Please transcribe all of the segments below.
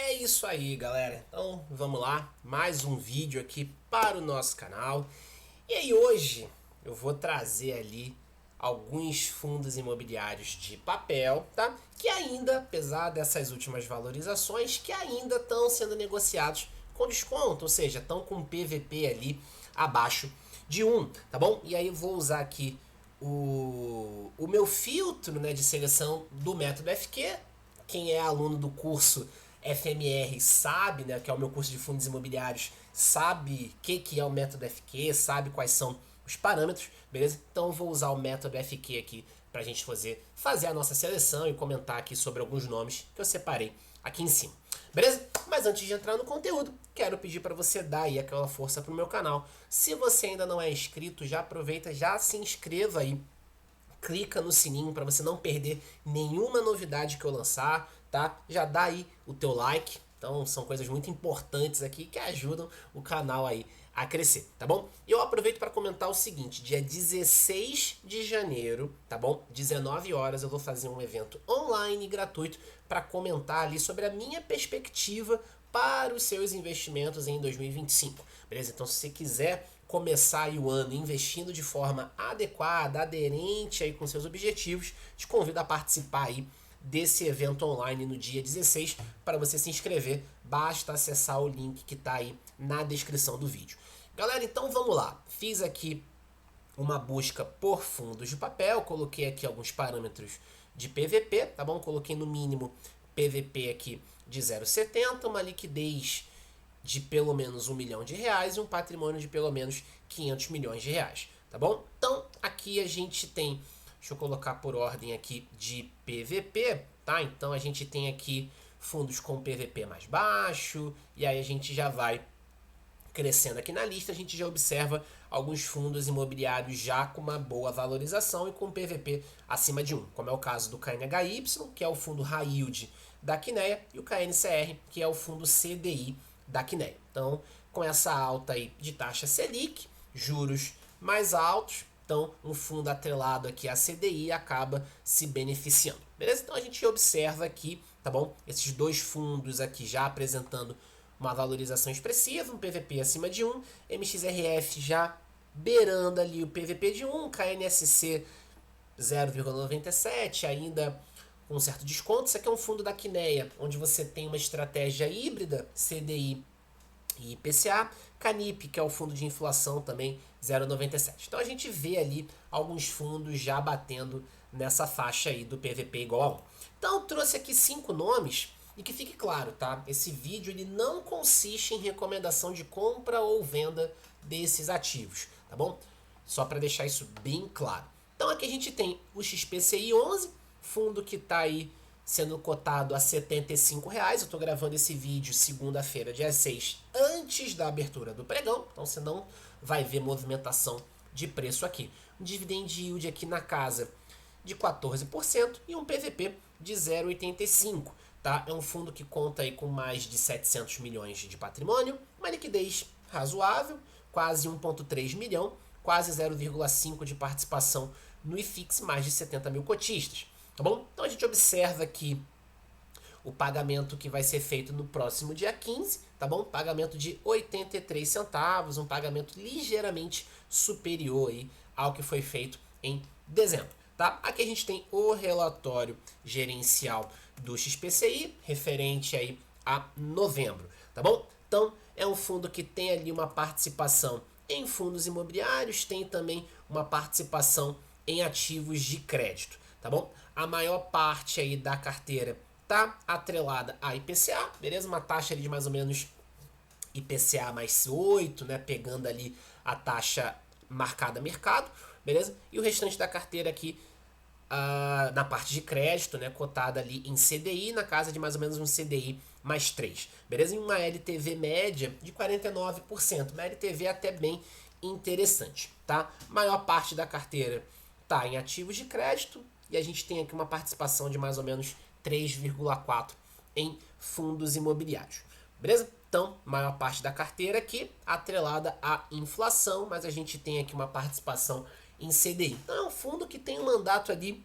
É isso aí, galera. Então vamos lá, mais um vídeo aqui para o nosso canal. E aí hoje eu vou trazer ali alguns fundos imobiliários de papel, tá? Que ainda, apesar dessas últimas valorizações, que ainda estão sendo negociados com desconto, ou seja, estão com PVP ali abaixo de 1, tá bom? E aí eu vou usar aqui o meu filtro, né, de seleção do método FQ. Quem é aluno do curso FMR sabe, né, que é o meu curso de fundos imobiliários, sabe o que é o método FQ, sabe quais são os parâmetros, beleza? Então eu vou usar o método FQ aqui para a gente fazer a nossa seleção e comentar aqui sobre alguns nomes que eu separei aqui em cima, beleza? Mas antes de entrar no conteúdo, quero pedir para você dar aí aquela força pro meu canal. Se você ainda não é inscrito, já aproveita, já se inscreva aí. Clica no sininho para você não perder nenhuma novidade que eu lançar, tá? Já dá aí o teu like. Então são coisas muito importantes aqui que ajudam o canal aí a crescer, tá bom? E eu aproveito para comentar o seguinte, dia 16 de janeiro, tá bom? 19 horas eu vou fazer um evento online gratuito para comentar ali sobre a minha perspectiva para os seus investimentos em 2025, beleza? Então se você quiser começar aí o ano investindo de forma adequada, aderente aí com seus objetivos, te convido a participar aí desse evento online no dia 16. Para você se inscrever, basta acessar o link que está aí na descrição do vídeo. Galera, então vamos lá. Fiz aqui uma busca por fundos de papel, coloquei aqui alguns parâmetros de PVP, tá bom? Coloquei no mínimo PVP aqui de 0,70, uma liquidez de pelo menos R$ 1 milhão e um patrimônio de pelo menos 500 milhões de reais, tá bom? Então aqui a gente tem, deixa eu colocar por ordem aqui de PVP, tá? Então a gente tem aqui fundos com PVP mais baixo, e aí a gente já vai crescendo aqui na lista, a gente já observa alguns fundos imobiliários já com uma boa valorização e com PVP acima de 1, como é o caso do KNHY, que é o fundo High Yield da Quineia, e o KNCR, que é o fundo CDI da Quineia. Então, com essa alta aí de taxa Selic, juros mais altos, então um fundo atrelado aqui à CDI acaba se beneficiando, beleza? Então a gente observa aqui, tá bom? Esses dois fundos aqui já apresentando uma valorização expressiva, um PVP acima de 1, MXRF já beirando ali o PVP de 1, KNSC 0,97, ainda com um certo desconto. Isso aqui é um fundo da Quineia, onde você tem uma estratégia híbrida, CDI e IPCA, Canip, que é o fundo de inflação também 0,97. Então a gente vê ali alguns fundos já batendo nessa faixa aí do PVP igual a 1. Então eu trouxe aqui 5 nomes. E que fique claro, tá? Esse vídeo ele não consiste em recomendação de compra ou venda desses ativos, tá bom? Só para deixar isso bem claro. Então aqui a gente tem o XPCI 11, fundo que está aí sendo cotado a R$ 75. Eu estou gravando esse vídeo segunda-feira, dia 6, antes da abertura do pregão, então você não vai ver movimentação de preço aqui. Um dividend yield aqui na casa de 14% e um PVP de 0,85. Tá? É um fundo que conta aí com mais de 700 milhões de patrimônio, uma liquidez razoável, quase 1,3 milhão, quase 0,5 de participação no IFIX, mais de 70 mil cotistas. Tá bom? Então a gente observa aqui o pagamento que vai ser feito no próximo dia 15, tá bom? Pagamento de 83 centavos, um pagamento ligeiramente superior aí ao que foi feito em dezembro. Tá? Aqui a gente tem o relatório gerencial do XPCI, referente aí a novembro, tá bom? Então, é um fundo que tem ali uma participação em fundos imobiliários, tem também uma participação em ativos de crédito, tá bom? A maior parte aí da carteira tá atrelada a IPCA, beleza? Uma taxa ali de mais ou menos IPCA mais 8, né? Pegando ali a taxa marcada mercado, beleza? E o restante da carteira aqui na parte de crédito, né, cotada ali em CDI, na casa de mais ou menos um CDI mais 3, beleza? Em uma LTV média de 49%, uma LTV até bem interessante, tá? Maior parte da carteira tá em ativos de crédito e a gente tem aqui uma participação de mais ou menos 3,4% em fundos imobiliários, beleza? Então, maior parte da carteira aqui atrelada à inflação, mas a gente tem aqui uma participação em CDI. Então é um fundo que tem um mandato ali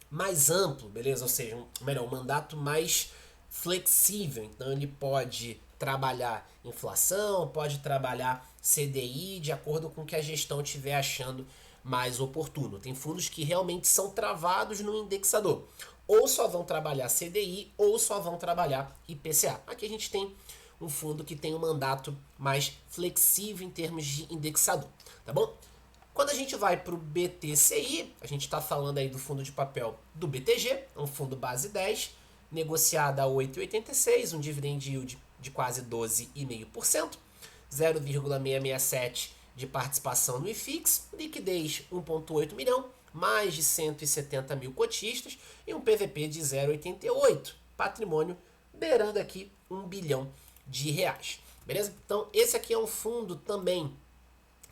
mais amplo, beleza? Ou seja, um mandato mais flexível, então ele pode trabalhar inflação, pode trabalhar CDI, de acordo com o que a gestão estiver achando mais oportuno. Tem fundos que realmente são travados no indexador, ou só vão trabalhar CDI ou só vão trabalhar IPCA. Aqui a gente tem um fundo que tem um mandato mais flexível em termos de indexador, tá bom? Quando a gente vai para o BTCI, a gente está falando aí do fundo de papel do BTG, é um fundo base 10, negociado a 8,86, um dividend yield de quase 12,5%, 0,667 de participação no IFIX, liquidez 1,8 milhão, mais de 170 mil cotistas e um PVP de 0,88, patrimônio beirando aqui 1 bilhão de reais, beleza? Então esse aqui é um fundo também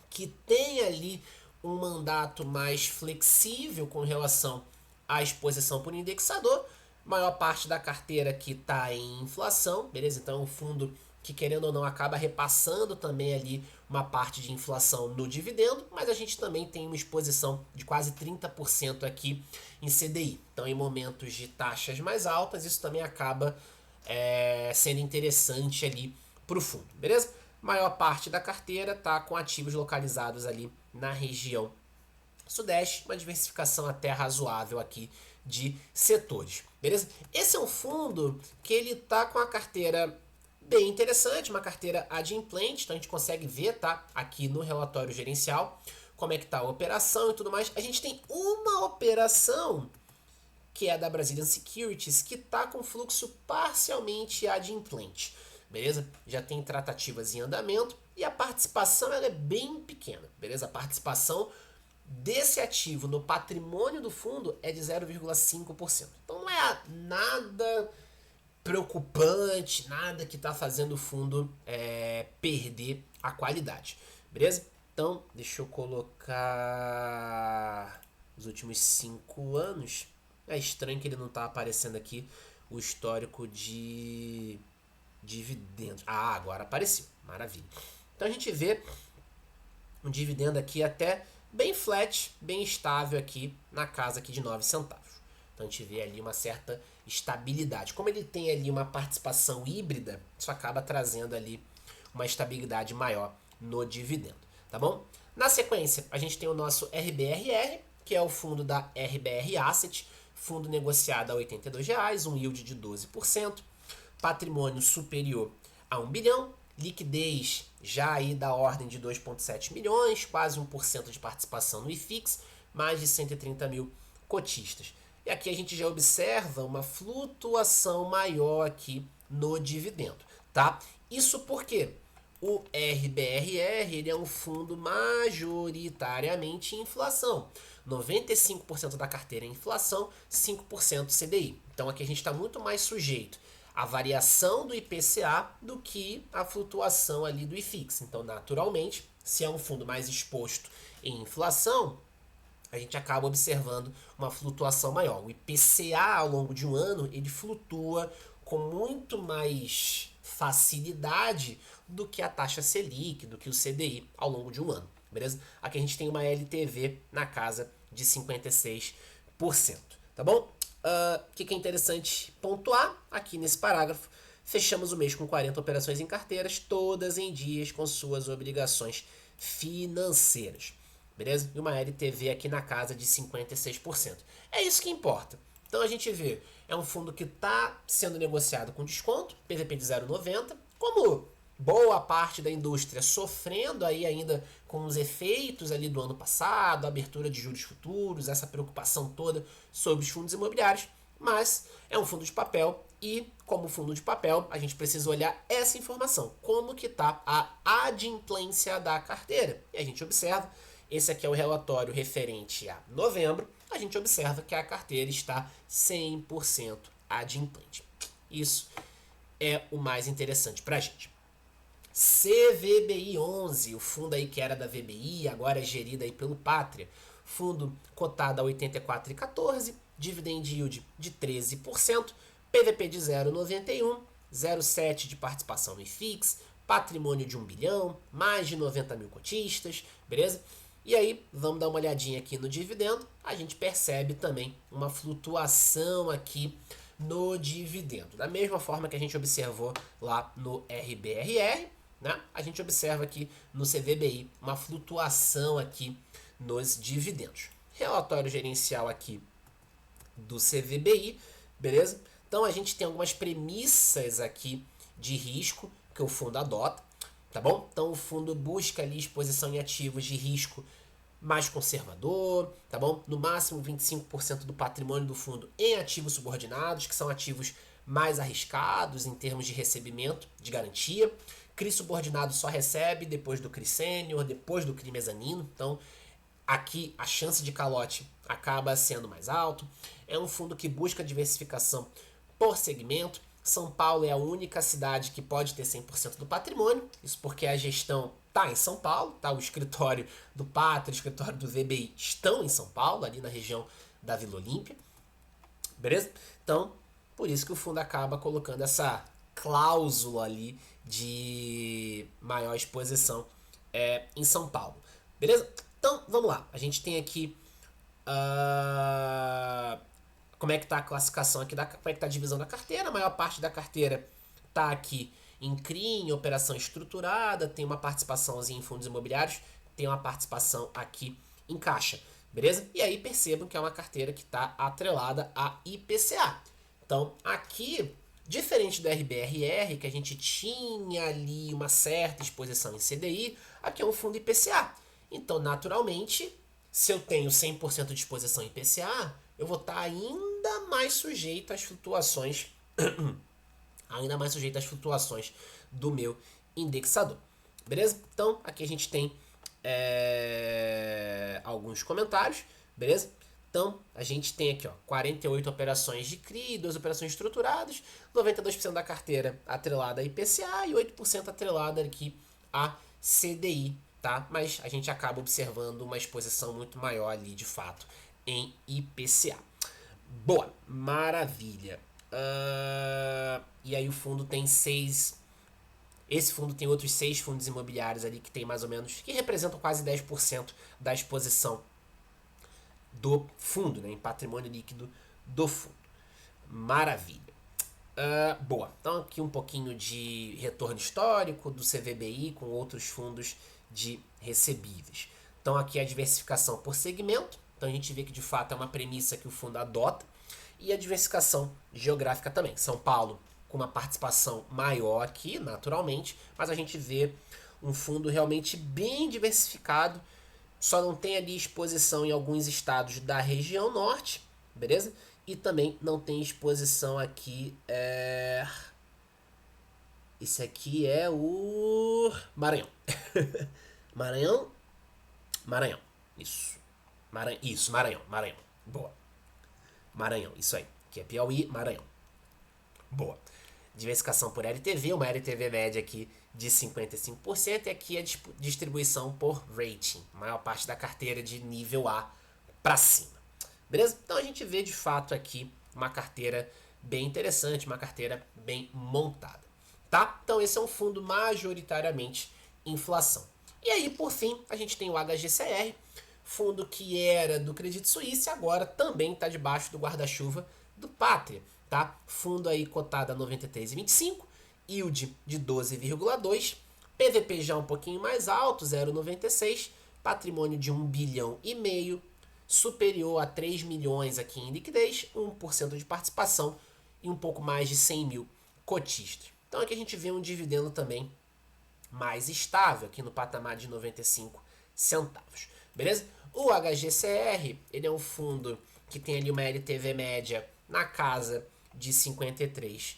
que tem ali um mandato mais flexível com relação à exposição por indexador. Maior parte da carteira que está em inflação, beleza? Então é um fundo que, querendo ou não, acaba repassando também ali uma parte de inflação no dividendo, mas a gente também tem uma exposição de quase 30% aqui em CDI. Então, em momentos de taxas mais altas, isso também acaba sendo interessante ali para o fundo, beleza? Maior parte da carteira está com ativos localizados ali na região sudeste, uma diversificação até razoável aqui de setores, beleza? Esse é um fundo que ele tá com a carteira bem interessante, uma carteira adimplente, então a gente consegue ver, tá, aqui no relatório gerencial, como é que tá a operação e tudo mais. A gente tem uma operação que é a da Brazilian Securities, que tá com fluxo parcialmente adimplente, beleza? Já tem tratativas em andamento e a participação ela é bem pequena, beleza? A participação desse ativo no patrimônio do fundo é de 0,5%. Então não é nada preocupante, nada que está fazendo o fundo perder a qualidade, beleza? Então, deixa eu colocar os últimos 5 anos. É estranho que ele não está aparecendo aqui o histórico de dividendos. Ah, agora apareceu. Maravilha. Então a gente vê um dividendo aqui até bem flat, bem estável aqui na casa aqui de 9 centavos. Então a gente vê ali uma certa estabilidade. Como ele tem ali uma participação híbrida, isso acaba trazendo ali uma estabilidade maior no dividendo, tá bom? Na sequência, a gente tem o nosso RBRR, que é o fundo da RBR Asset, fundo negociado a R$ 82, um yield de 12%, patrimônio superior a 1 bilhão, liquidez já aí da ordem de 2,7 milhões, quase 1% de participação no IFIX, mais de 130 mil cotistas. E aqui a gente já observa uma flutuação maior aqui no dividendo, tá? Isso porque o RBRR ele é um fundo majoritariamente em inflação. 95% da carteira é inflação, 5% CDI. Então aqui a gente está muito mais sujeito à variação do IPCA do que à flutuação ali do IFIX. Então, naturalmente, se é um fundo mais exposto em inflação, a gente acaba observando uma flutuação maior. O IPCA ao longo de um ano ele flutua com muito mais facilidade do que a taxa Selic, do que o CDI ao longo de um ano, beleza? Aqui a gente tem uma LTV na casa de 56%, tá bom? O que é interessante pontuar aqui nesse parágrafo? Fechamos o mês com 40 operações em carteiras, todas em dias com suas obrigações financeiras, beleza? E uma LTV aqui na casa de 56%. É isso que importa. Então a gente vê, é um fundo que está sendo negociado com desconto, PVP de 0,90, como boa parte da indústria sofrendo aí ainda com os efeitos ali do ano passado, a abertura de juros futuros, essa preocupação toda sobre os fundos imobiliários, mas é um fundo de papel e, como fundo de papel, a gente precisa olhar essa informação, como que está a adimplência da carteira. E a gente observa, esse aqui é o relatório referente a novembro, a gente observa que a carteira está 100% adimplente. Isso é o mais interessante para a gente. CVBI 11, o fundo aí que era da VBI, agora é gerido aí pelo Pátria. Fundo cotado a 84,14, dividend yield de 13%, PVP de 0,91, 0,7 de participação no IFIX, patrimônio de 1 bilhão, mais de 90 mil cotistas, beleza? E aí, vamos dar uma olhadinha aqui no dividendo, a gente percebe também uma flutuação aqui no dividendo. Da mesma forma que a gente observou lá no RBRR, né? A gente observa aqui no CVBI uma flutuação aqui nos dividendos. Relatório gerencial aqui do CVBI, beleza? Então a gente tem algumas premissas aqui de risco que o fundo adota, tá bom? Então o fundo busca ali exposição em ativos de risco mais conservador, tá bom? No máximo 25% do patrimônio do fundo em ativos subordinados, que são ativos mais arriscados em termos de recebimento, de garantia. CRI subordinado só recebe depois do CRI sênior, depois do CRI mezanino, então aqui a chance de calote acaba sendo mais alto. É um fundo que busca diversificação por segmento. São Paulo é a única cidade que pode ter 100% do patrimônio, isso porque a gestão está em São Paulo, tá? O escritório do Pátria, o escritório do VBI estão em São Paulo, ali na região da Vila Olímpia, beleza? Então, por isso que o fundo acaba colocando essa cláusula ali de maior exposição em São Paulo, beleza? Então, vamos lá. A gente tem aqui como é que está a classificação aqui, como é que está a divisão da carteira. A maior parte da carteira está aqui em CRI, em operação estruturada, tem uma participaçãozinha em fundos imobiliários, tem uma participação aqui em caixa, beleza? E aí percebam que é uma carteira que está atrelada a IPCA. Então, aqui, diferente do RBRR, que a gente tinha ali uma certa exposição em CDI, aqui é um fundo IPCA. Então, naturalmente, se eu tenho 100% de exposição em IPCA, eu vou estar ainda mais sujeito às flutuações do meu indexador. Beleza? Então, aqui a gente tem alguns comentários, beleza? Então, a gente tem aqui, ó, 48 operações de CRI, 2 operações estruturadas, 92% da carteira atrelada a IPCA e 8% atrelada aqui a CDI, tá? Mas a gente acaba observando uma exposição muito maior ali, de fato, em IPCA. Boa, maravilha. E aí o fundo tem 6... Esse fundo tem outros 6 fundos imobiliários ali que tem mais ou menos, que representam quase 10% da exposição do fundo, né, em patrimônio líquido do fundo. Maravilha. Boa. Então aqui um pouquinho de retorno histórico do CVBI com outros fundos de recebíveis. Então aqui a diversificação por segmento. Então a gente vê que de fato é uma premissa que o fundo adota. E a diversificação geográfica também. São Paulo com uma participação maior aqui, naturalmente, mas a gente vê um fundo realmente bem diversificado. Só não tem ali exposição em alguns estados da região norte, beleza? E também não tem exposição aqui. Esse aqui é o Maranhão. Maranhão. Isso. Maranhão. Boa. Maranhão, isso aí. Que é Piauí, Maranhão. Boa. Diversificação por LTV, uma LTV média aqui de 55%, e aqui a distribuição por rating, maior parte da carteira de nível A para cima. Beleza? Então a gente vê de fato aqui uma carteira bem interessante, uma carteira bem montada. Tá? Então esse é um fundo majoritariamente inflação. E aí, por fim, a gente tem o HGCR, fundo que era do Credit Suisse, agora também está debaixo do guarda-chuva do Pátria. Tá? Fundo aí cotado a 93,25, yield de 12,2, PVP já um pouquinho mais alto, 0,96, patrimônio de 1,5 bilhão, superior a 3 milhões aqui em liquidez, 1% de participação e um pouco mais de 100 mil cotistas. Então aqui a gente vê um dividendo também mais estável, aqui no patamar de 95 centavos. Beleza? O HGCR, ele é um fundo que tem ali uma LTV média na casa de 53%,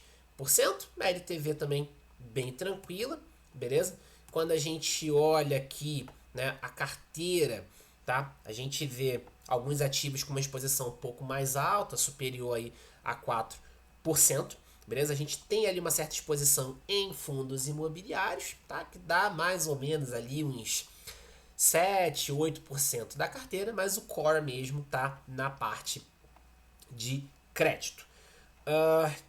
uma LTV também bem tranquila, beleza? Quando a gente olha aqui, né, a carteira, tá? A gente vê alguns ativos com uma exposição um pouco mais alta, superior aí a 4%, beleza? A gente tem ali uma certa exposição em fundos imobiliários, tá? Que dá mais ou menos ali uns 7, 8% da carteira, mas o core mesmo tá na parte de crédito.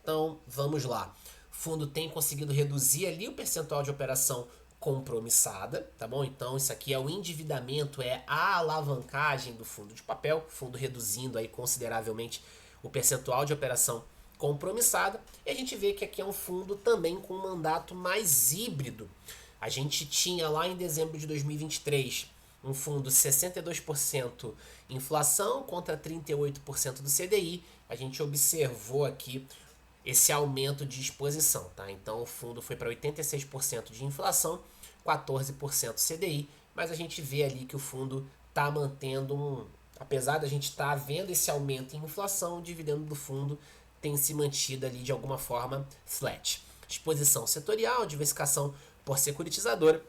Então, vamos lá. O fundo tem conseguido reduzir ali o percentual de operação compromissada, tá bom? Então, isso aqui é o endividamento, é a alavancagem do fundo de papel, fundo reduzindo aí consideravelmente o percentual de operação compromissada. E a gente vê que aqui é um fundo também com um mandato mais híbrido. A gente tinha lá em dezembro de 2023 um fundo 62% inflação contra 38% do CDI. A gente observou aqui esse aumento de exposição, tá? Então o fundo foi para 86% de inflação, 14% CDI, mas a gente vê ali que o fundo está mantendo apesar da gente estar vendo esse aumento em inflação, o dividendo do fundo tem se mantido ali de alguma forma flat. Exposição setorial, diversificação por securitizadora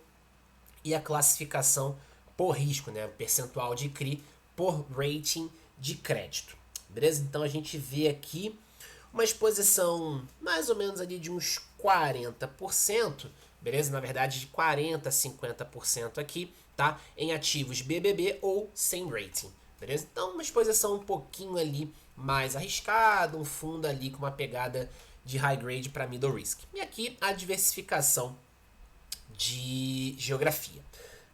e a classificação por risco, né? Percentual de CRI por rating de crédito. Beleza? Então a gente vê aqui uma exposição mais ou menos ali de uns 40%, beleza? Na verdade de 40% a 50% aqui, tá? Em ativos BBB ou sem rating, beleza? Então uma exposição um pouquinho ali mais arriscada, um fundo ali com uma pegada de high grade para middle risk. E aqui a diversificação de geografia,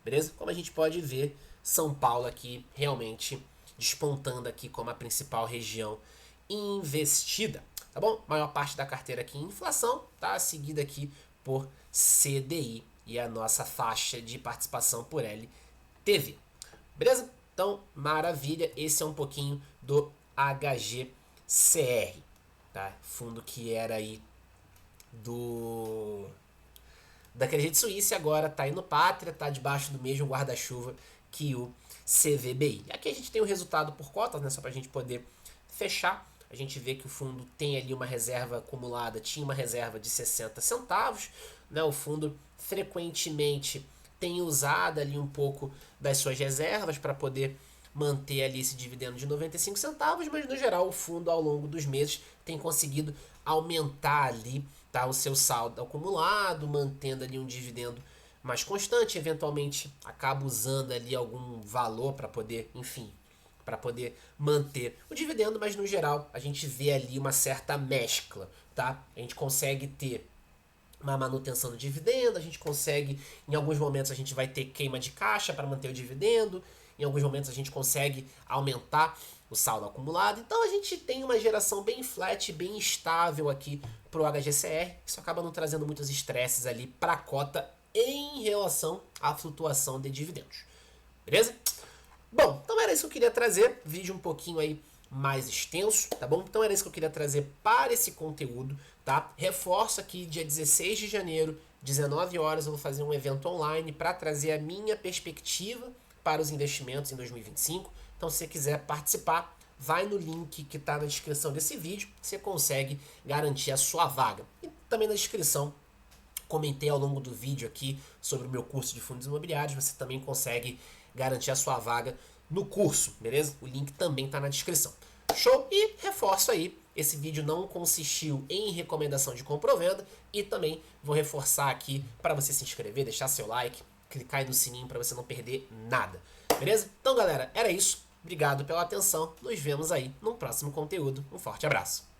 beleza? Como a gente pode ver, São Paulo aqui realmente despontando aqui como a principal região investida, tá bom? Maior parte da carteira aqui em inflação, tá? Seguida aqui por CDI e a nossa faixa de participação por LTV, beleza? Então, maravilha, esse é um pouquinho do HGCR, tá? Fundo que era aí da Credit Suisse, agora está aí no Pátria, está debaixo do mesmo guarda-chuva que o CVBI. Aqui a gente tem o resultado por cotas, né, só para a gente poder fechar. A gente vê que o fundo tem ali uma reserva acumulada, tinha uma reserva de 60 centavos. Né, o fundo frequentemente tem usado ali um pouco das suas reservas para poder manter ali esse dividendo de 95 centavos, mas no geral o fundo ao longo dos meses tem conseguido aumentar ali, tá, o seu saldo acumulado, mantendo ali um dividendo mais constante, eventualmente acaba usando ali algum valor para poder, enfim, para poder manter o dividendo, mas no geral a gente vê ali uma certa mescla, tá? A gente consegue ter uma manutenção do dividendo, a gente consegue, em alguns momentos a gente vai ter queima de caixa para manter o dividendo, em alguns momentos a gente consegue aumentar o saldo acumulado. Então a gente tem uma geração bem flat, bem estável aqui para o HGCR. Isso acaba não trazendo muitos estresses ali para a cota em relação à flutuação de dividendos. Beleza? Bom, então era isso que eu queria trazer. Vídeo um pouquinho aí mais extenso, tá bom? Então era isso que eu queria trazer para esse conteúdo, tá? Reforço aqui, dia 16 de janeiro, 19 horas, eu vou fazer um evento online para trazer a minha perspectiva para os investimentos em 2025. Então, se você quiser participar, vai no link que está na descrição desse vídeo, você consegue garantir a sua vaga. E também na descrição, comentei ao longo do vídeo aqui sobre o meu curso de fundos imobiliários, você também consegue garantir a sua vaga no curso, beleza? O link também está na descrição. Show? E reforço aí, esse vídeo não consistiu em recomendação de compra ou venda, e também vou reforçar aqui para você se inscrever, deixar seu like, clicar aí no sininho para você não perder nada, beleza? Então, galera, era isso. Obrigado pela atenção. Nos vemos aí num próximo conteúdo. Um forte abraço.